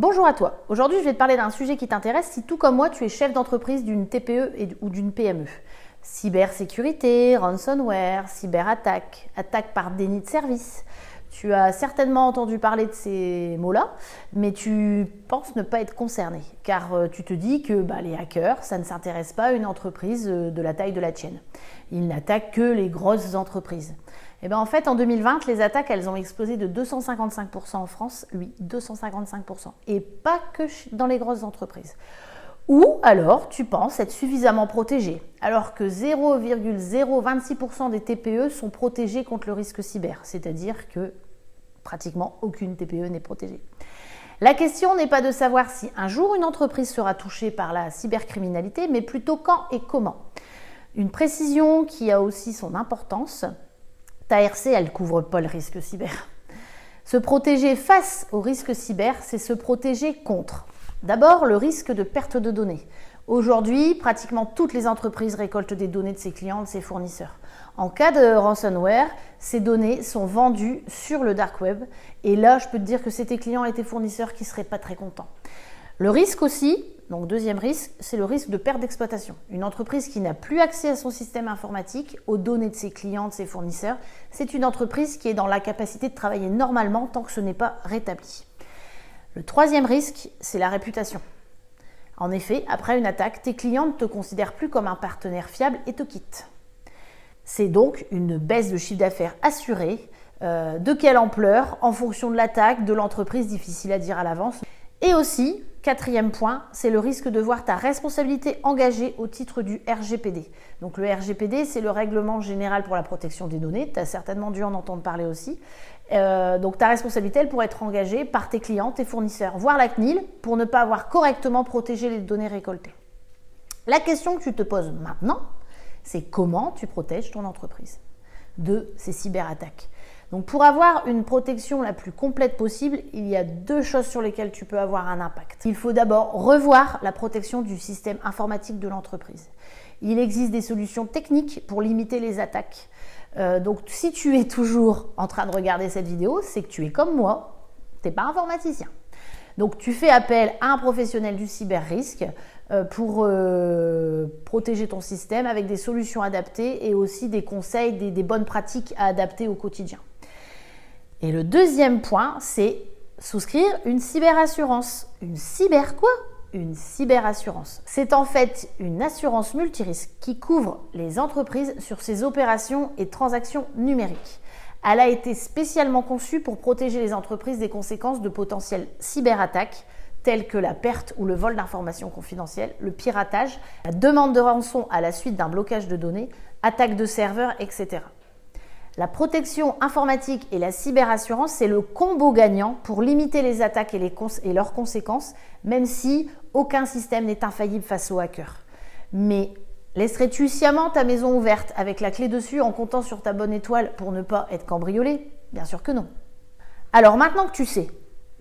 Bonjour à toi. Aujourd'hui, je vais te parler d'un sujet qui t'intéresse si tout comme moi, tu es chef d'entreprise d'une TPE ou d'une PME. Cybersécurité, ransomware, cyberattaque, attaque par déni de service. Tu as certainement entendu parler de ces mots-là, mais tu penses ne pas être concerné, car tu te dis que les hackers, ça ne s'intéresse pas à une entreprise de la taille de la tienne. Ils n'attaquent que les grosses entreprises. Et en fait, en 2020, les attaques, elles ont explosé de 255% en France, 255%, et pas que dans les grosses entreprises. Ou alors, tu penses être suffisamment protégé, alors que 0,026% des TPE sont protégés contre le risque cyber, c'est-à-dire que pratiquement aucune TPE n'est protégée. La question n'est pas de savoir si un jour une entreprise sera touchée par la cybercriminalité, mais plutôt quand et comment. Une précision qui a aussi son importance, ta RC, elle ne couvre pas le risque cyber. Se protéger face au risque cyber, c'est se protéger contre. D'abord, le risque de perte de données. Aujourd'hui, pratiquement toutes les entreprises récoltent des données de ses clients, de ses fournisseurs. En cas de ransomware, ces données sont vendues sur le dark web. Et là, je peux te dire que c'est tes clients et tes fournisseurs qui ne seraient pas très contents. Le risque aussi, donc deuxième risque, c'est le risque de perte d'exploitation. Une entreprise qui n'a plus accès à son système informatique, aux données de ses clients, de ses fournisseurs, c'est une entreprise qui est dans la capacité de travailler normalement tant que ce n'est pas rétabli. Le troisième risque, c'est la réputation. En effet, après une attaque, tes clients ne te considèrent plus comme un partenaire fiable et te quittent. C'est donc une baisse de chiffre d'affaires assurée. De quelle ampleur? En fonction de l'attaque, de l'entreprise, difficile à dire à l'avance. Et aussi, quatrième point, c'est le risque de voir ta responsabilité engagée au titre du RGPD. Donc le RGPD, c'est le Règlement général pour la protection des données. Tu as certainement dû en entendre parler aussi. Donc ta responsabilité, elle pourrait être engagée par tes clients, tes fournisseurs, voire la CNIL, pour ne pas avoir correctement protégé les données récoltées. La question que tu te poses maintenant, c'est comment tu protèges ton entreprise de ces cyberattaques. Donc pour avoir une protection la plus complète possible, il y a deux choses sur lesquelles tu peux avoir un impact. Il faut d'abord revoir la protection du système informatique de l'entreprise. Il existe des solutions techniques pour limiter les attaques. Donc si tu es toujours en train de regarder cette vidéo, c'est que tu es comme moi, tu n'es pas informaticien. Donc tu fais appel à un professionnel du cyber-risque pour protéger ton système avec des solutions adaptées et aussi des conseils, des bonnes pratiques à adapter au quotidien. Et le deuxième point, c'est souscrire une cyberassurance. Une cyber quoi? Une cyberassurance. C'est en fait une assurance multirisque qui couvre les entreprises sur ses opérations et transactions numériques. Elle a été spécialement conçue pour protéger les entreprises des conséquences de potentielles cyberattaques telles que la perte ou le vol d'informations confidentielles, le piratage, la demande de rançon à la suite d'un blocage de données, attaque de serveurs, etc. La protection informatique et la cyberassurance, c'est le combo gagnant pour limiter les attaques et leurs conséquences, même si aucun système n'est infaillible face aux hackers. Mais laisserais-tu sciemment ta maison ouverte avec la clé dessus en comptant sur ta bonne étoile pour ne pas être cambriolée? Bien sûr que non. Alors maintenant que tu sais,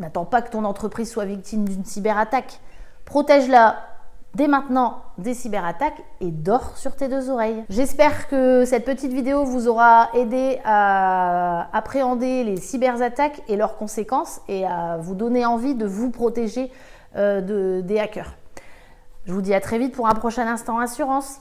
n'attends pas que ton entreprise soit victime d'une cyberattaque. Protège-la dès maintenant des cyberattaques et dors sur tes deux oreilles. J'espère que cette petite vidéo vous aura aidé à appréhender les cyberattaques et leurs conséquences et à vous donner envie de vous protéger des hackers. Je vous dis à très vite pour un prochain Instant Assurance.